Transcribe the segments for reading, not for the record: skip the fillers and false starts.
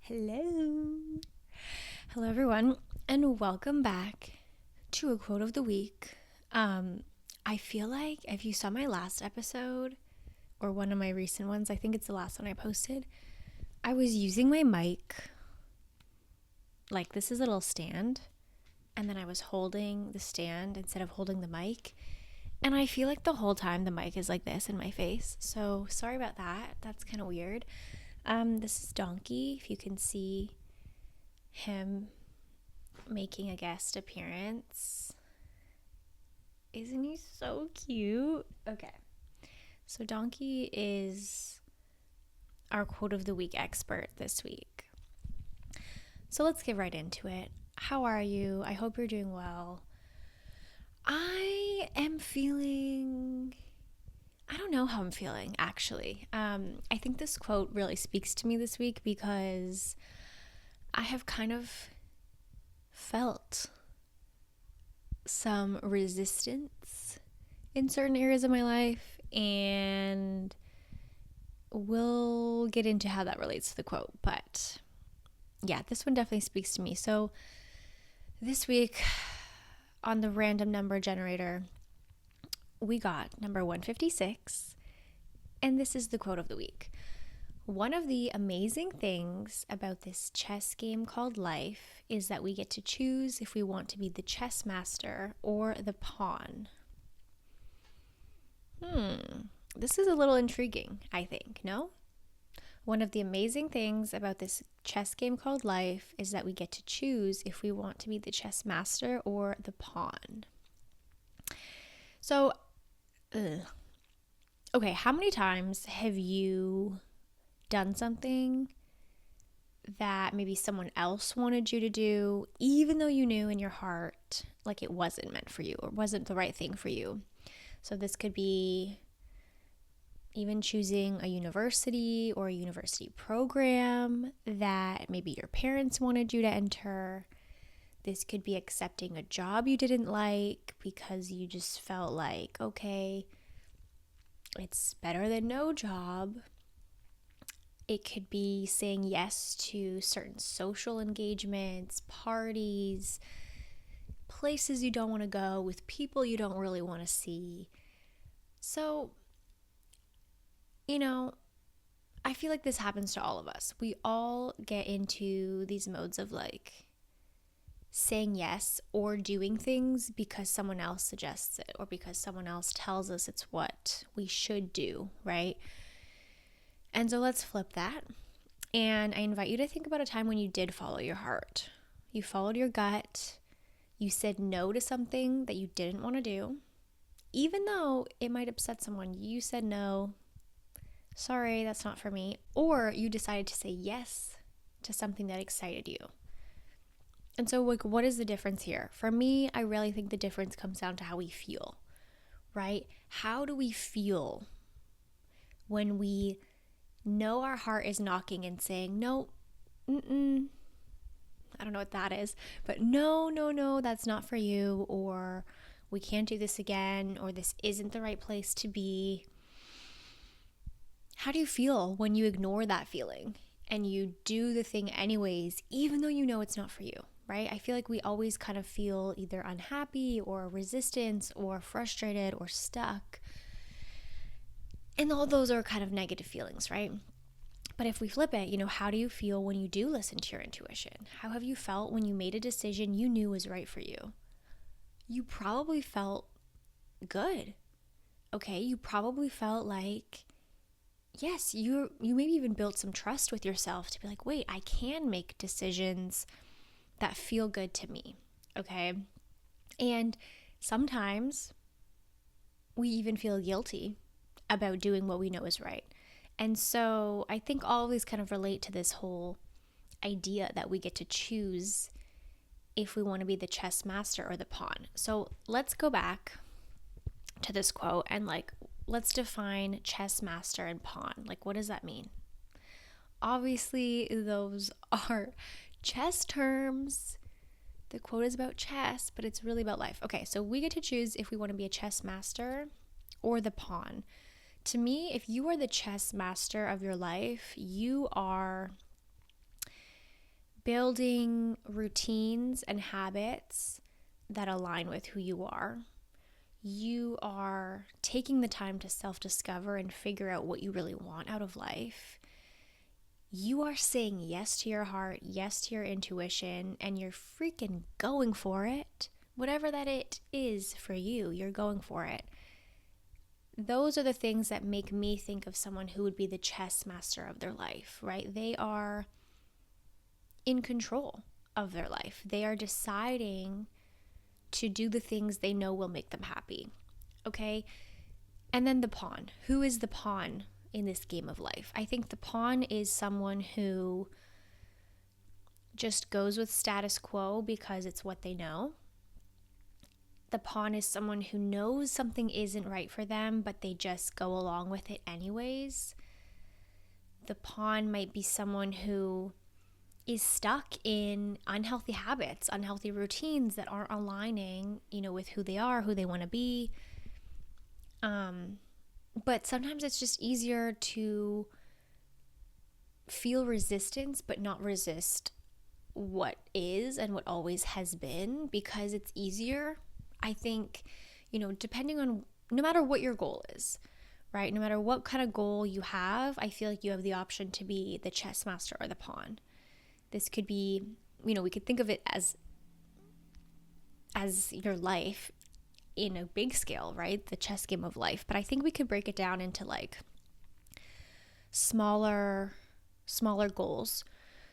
Hello. Hello, everyone, and welcome back to a quote of the week. I feel like if you saw my last episode or one of my recent ones, I think it's the last one I posted, I was using my mic like this is a little stand, and then I was holding the stand instead of holding the mic. And I feel like the whole time the mic is like this in my face. So sorry about that. That's kind of weird. This is Donkey, if you can see him making a guest appearance. Isn't he so cute? Okay. So Donkey is our quote of the week expert this week. So let's get right into it. How are you? I hope you're doing well. I don't know how I'm feeling, actually. I think this quote really speaks to me this week because I have kind of felt some resistance in certain areas of my life, and we'll get into how that relates to the quote. But yeah, this one definitely speaks to me. So this week on the random number generator, we got number 156, and this is the quote of the week. One of the amazing things about this chess game called life is that we get to choose if we want to be the chess master or the pawn. This is a little intriguing, I think, no? One of the amazing things about this chess game called life is that we get to choose if we want to be the chess master or the pawn. So, okay, how many times have you done something that maybe someone else wanted you to do, even though you knew in your heart like it wasn't meant for you or wasn't the right thing for you? So this could be even choosing a university or a university program that maybe your parents wanted you to enter. This could be accepting a job you didn't like because you just felt like, okay, it's better than no job. It could be saying yes to certain social engagements, parties, places you don't want to go, with people you don't really want to see. So, I feel like this happens to all of us. We all get into these modes of like saying yes or doing things because someone else suggests it or because someone else tells us it's what we should do, right? And so let's flip that. And I invite you to think about a time when you did follow your heart. You followed your gut. You said no to something that you didn't want to do. Even though it might upset someone, you said no. Sorry, that's not for me. Or you decided to say yes to something that excited you. And so, what is the difference here? For me, I really think the difference comes down to how we feel, right? How do we feel when we know our heart is knocking and saying, no, I don't know what that is, but no, that's not for you, or we can't do this again, or this isn't the right place to be. How do you feel when you ignore that feeling and you do the thing anyways, even though you know it's not for you, right? I feel like we always kind of feel either unhappy or resistance or frustrated or stuck. And all those are kind of negative feelings, right? But if we flip it, how do you feel when you do listen to your intuition? How have you felt when you made a decision you knew was right for you? You probably felt good. Okay, you probably felt like, yes, you maybe even built some trust with yourself to be like, wait, I can make decisions that feel good to me. Okay. And sometimes we even feel guilty about doing what we know is right. And so I think all of these kind of relate to this whole idea that we get to choose if we want to be the chess master or the pawn. So let's go back to this quote and let's define chess master and pawn. What does that mean? Obviously, those are chess terms. The quote is about chess, but it's really about life. Okay, so we get to choose if we want to be a chess master or the pawn. To me, if you are the chess master of your life, you are building routines and habits that align with who you are. You are taking the time to self-discover and figure out what you really want out of life. You are saying yes to your heart, yes to your intuition, and you're freaking going for it. Whatever that it is for you, you're going for it. Those are the things that make me think of someone who would be the chess master of their life, right? They are in control of their life. They are deciding to do the things they know will make them happy, okay? And then the pawn. Who is the pawn in this game of life? I think the pawn is someone who just goes with status quo because it's what they know. The pawn is someone who knows something isn't right for them, but they just go along with it anyways. The pawn might be someone who is stuck in unhealthy habits, unhealthy routines that aren't aligning, with who they are, who they want to be. But sometimes it's just easier to feel resistance, but not resist what is and what always has been, because it's easier. I think, depending on, no matter what your goal is, right? No matter what kind of goal you have, I feel like you have the option to be the chess master or the pawn. This could be, we could think of it as your life in a big scale, right? The chess game of life. But I think we could break it down into like smaller goals.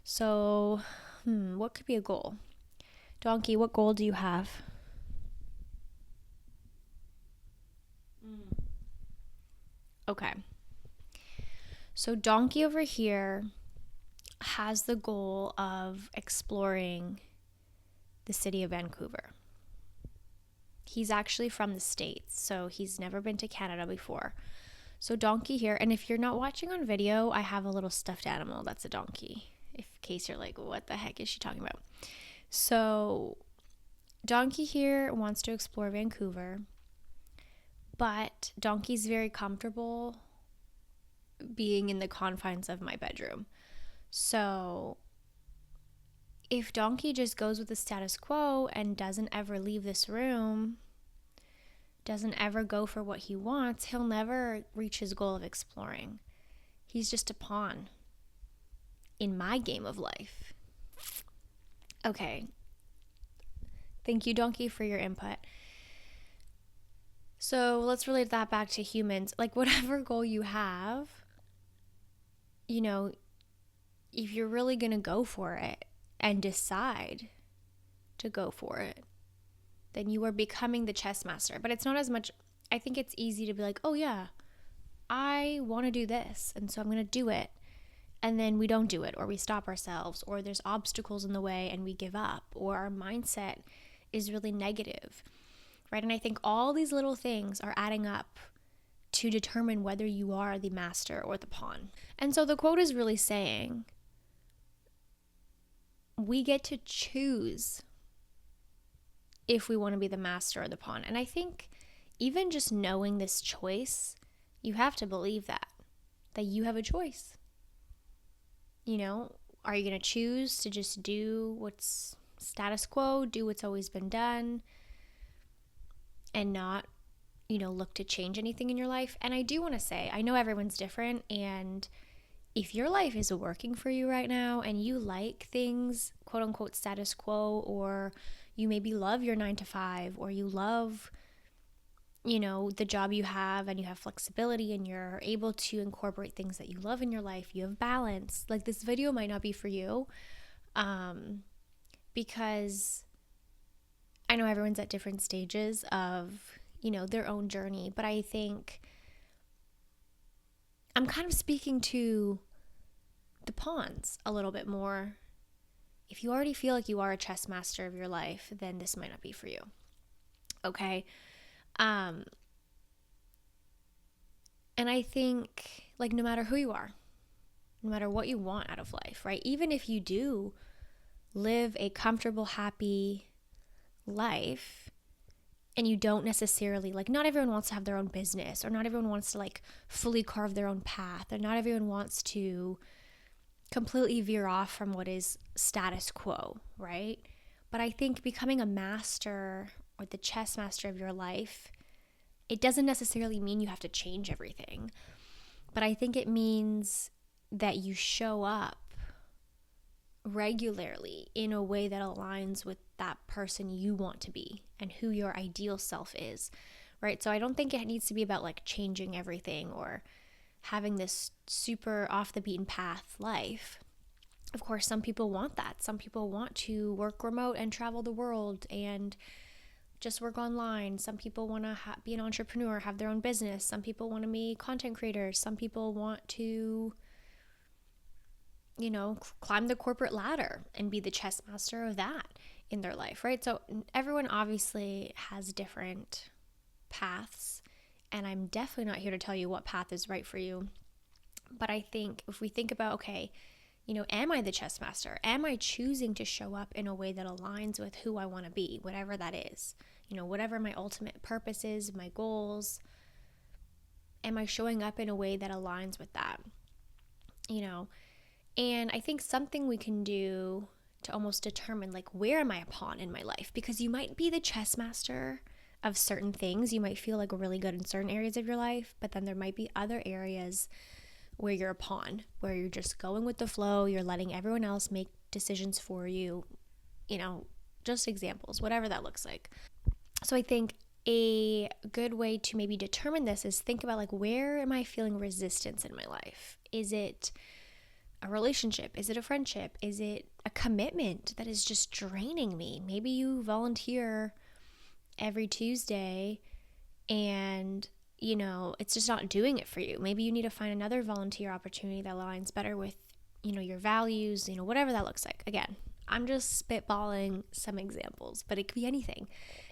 So, what could be a goal? Donkey, what goal do you have? Okay. So Donkey over here has the goal of exploring the city of Vancouver. He's actually from the States, so he's never been to Canada before. So Donkey here, and if you're not watching on video, I have a little stuffed animal that's a donkey, in case you're like, what the heck is she talking about? So Donkey here wants to explore Vancouver, but Donkey's very comfortable being in the confines of my bedroom. So if Donkey just goes with the status quo and doesn't ever leave this room, doesn't ever go for what he wants, he'll never reach his goal of exploring. He's just a pawn in my game of life. Okay. Thank you, Donkey, for your input. So let's relate that back to humans. Like, whatever goal you have, if you're really going to go for it and decide to go for it, then you are becoming the chess master. But it's not as much, I think it's easy to be like, oh yeah, I want to do this, and so I'm going to do it. And then we don't do it, or we stop ourselves, or there's obstacles in the way and we give up, or our mindset is really negative, right? And I think all these little things are adding up to determine whether you are the master or the pawn. And so the quote is really saying, we get to choose if we want to be the master or the pawn. And I think even just knowing this choice, you have to believe that you have a choice. Are you going to choose to just do what's status quo, do what's always been done, and not, look to change anything in your life? And I do want to say, I know everyone's different, and if your life is working for you right now and you like things, quote unquote, status quo, or you maybe love your 9-to-5, or you love, the job you have, and you have flexibility and you're able to incorporate things that you love in your life, you have balance, like, this video might not be for you, because I know everyone's at different stages of, their own journey, but I think I'm kind of speaking to the pawns a little bit more. If you already feel like you are a chess master of your life, then this might not be for you. Okay. And I think, like, no matter who you are, no matter what you want out of life, right? Even if you do live a comfortable, happy life, and you don't necessarily, like, not everyone wants to have their own business, or not everyone wants to, like, fully carve their own path, or not everyone wants to, completely veer off from what is status quo, right? But I think becoming a master or the chess master of your life, it doesn't necessarily mean you have to change everything. But I think it means that you show up regularly in a way that aligns with that person you want to be and who your ideal self is, right? So I don't think it needs to be about like changing everything or having this super off the beaten path life. Of course, some people want that. Some people want to work remote and travel the world and just work online. Some people want to be an entrepreneur, have their own business. Some people want to be content creators. Some people want to, climb the corporate ladder and be the chess master of that in their life, right? So everyone obviously has different paths, and I'm definitely not here to tell you what path is right for you. But I think if we think about, okay, am I the chess master? Am I choosing to show up in a way that aligns with who I want to be, whatever that is? Whatever my ultimate purpose is, my goals. Am I showing up in a way that aligns with that? And I think something we can do to almost determine, like, where am I a pawn in my life? Because you might be the chess master of certain things. You might feel like really good in certain areas of your life, but then there might be other areas where you're a pawn, where you're just going with the flow, you're letting everyone else make decisions for you, just examples, whatever that looks like. So I think a good way to maybe determine this is think about, like, where am I feeling resistance in my life? Is it a relationship? Is it a friendship? Is it a commitment that is just draining me? Maybe you volunteer every Tuesday and it's just not doing it for you. Maybe you need to find another volunteer opportunity that aligns better with, your values, whatever that looks like. Again, I'm just spitballing some examples, but it could be anything.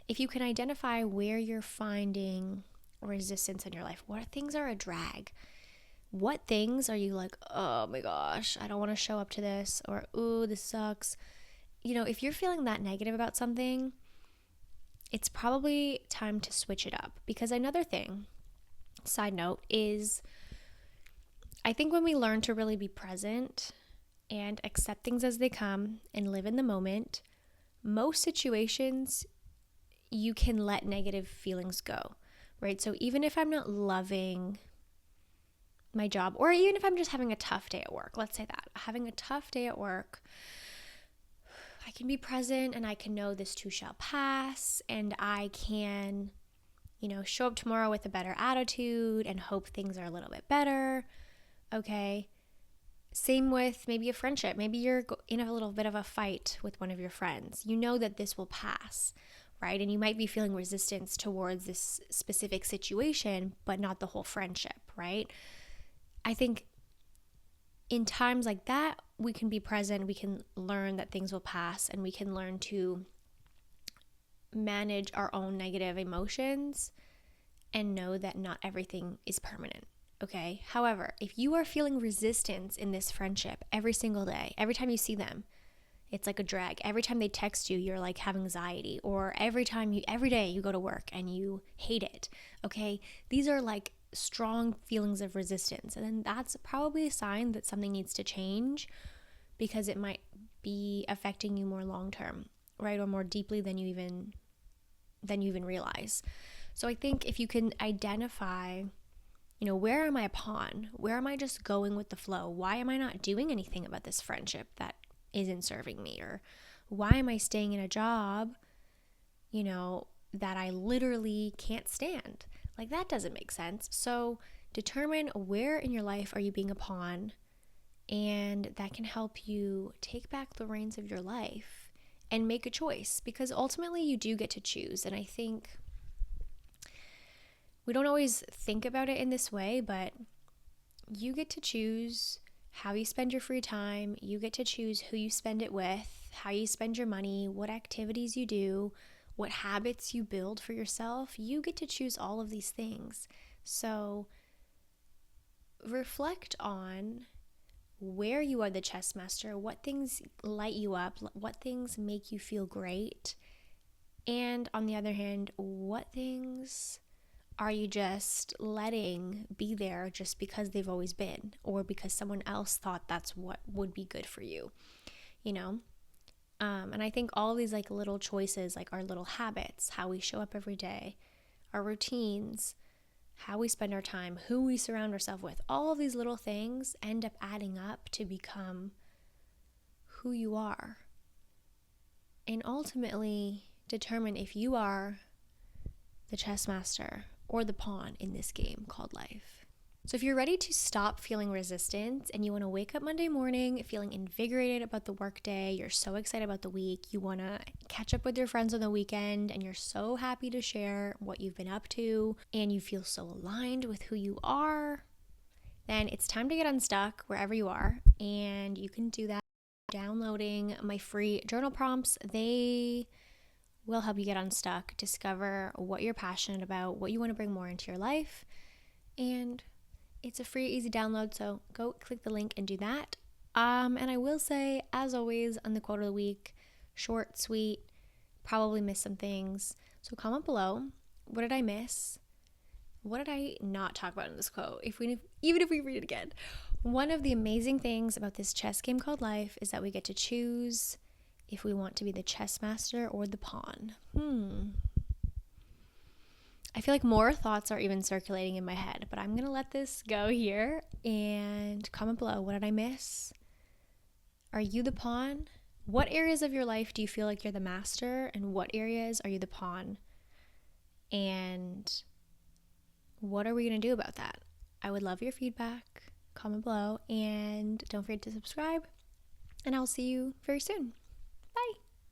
If you can identify where you're finding resistance in your life, what things are a drag? What things are you like, oh my gosh, I don't want to show up to this, or, ooh, this sucks. If you're feeling that negative about something, it's probably time to switch it up. Because another thing, side note, is I think when we learn to really be present and accept things as they come and live in the moment, most situations you can let negative feelings go, right? So even if I'm not loving my job, or even if I'm just having a tough day at work, let's say that, having a tough day at work, I can be present and I can know this too shall pass, and I can, show up tomorrow with a better attitude and hope things are a little bit better. Okay. Same with maybe a friendship. Maybe you're in a little bit of a fight with one of your friends. You know that this will pass, right? And you might be feeling resistance towards this specific situation, but not the whole friendship, right? I think in times like that, we can be present, we can learn that things will pass, and we can learn to manage our own negative emotions and know that not everything is permanent, okay? However, if you are feeling resistance in this friendship every single day, every time you see them, it's like a drag. Every time they text you, you're like have anxiety, or every day you go to work and you hate it, okay? These are like strong feelings of resistance, and then that's probably a sign that something needs to change, because it might be affecting you more long term, right? Or more deeply than you even realize. So I think if you can identify, where am I a pawn? Where am I just going with the flow? Why am I not doing anything about this friendship that isn't serving me? Or why am I staying in a job, that I literally can't stand? Like, that doesn't make sense. So determine where in your life are you being a pawn, and that can help you take back the reins of your life and make a choice, because ultimately you do get to choose. And I think we don't always think about it in this way, but you get to choose how you spend your free time. You get to choose who you spend it with, how you spend your money, what activities you do, what habits you build for yourself. You get to choose all of these things. So reflect on where you are the chess master, what things light you up, what things make you feel great, and on the other hand, what things are you just letting be there just because they've always been, or because someone else thought that's what would be good for you, you know? And I think all of these like little choices, like our little habits, how we show up every day, our routines, how we spend our time, who we surround ourselves with, all of these little things end up adding up to become who you are. And ultimately determine if you are the chess master or the pawn in this game called life. So if you're ready to stop feeling resistance and you want to wake up Monday morning feeling invigorated about the workday, you're so excited about the week, you want to catch up with your friends on the weekend, and you're so happy to share what you've been up to, and you feel so aligned with who you are, then it's time to get unstuck wherever you are. And you can do that downloading my free journal prompts. They will help you get unstuck, discover what you're passionate about, what you want to bring more into your life, and it's a free, easy download, so go click the link and do that. And I will say, as always, on the quote of the week, short, sweet, probably missed some things. So comment below, what did I miss? What did I not talk about in this quote? Even if we read it again. One of the amazing things about this chess game called life is that we get to choose if we want to be the chess master or the pawn. I feel like more thoughts are even circulating in my head, but I'm going to let this go here and comment below. What did I miss? Are you the pawn? What areas of your life do you feel like you're the master, and what areas are you the pawn? And what are we going to do about that? I would love your feedback. Comment below, and don't forget to subscribe, and I'll see you very soon.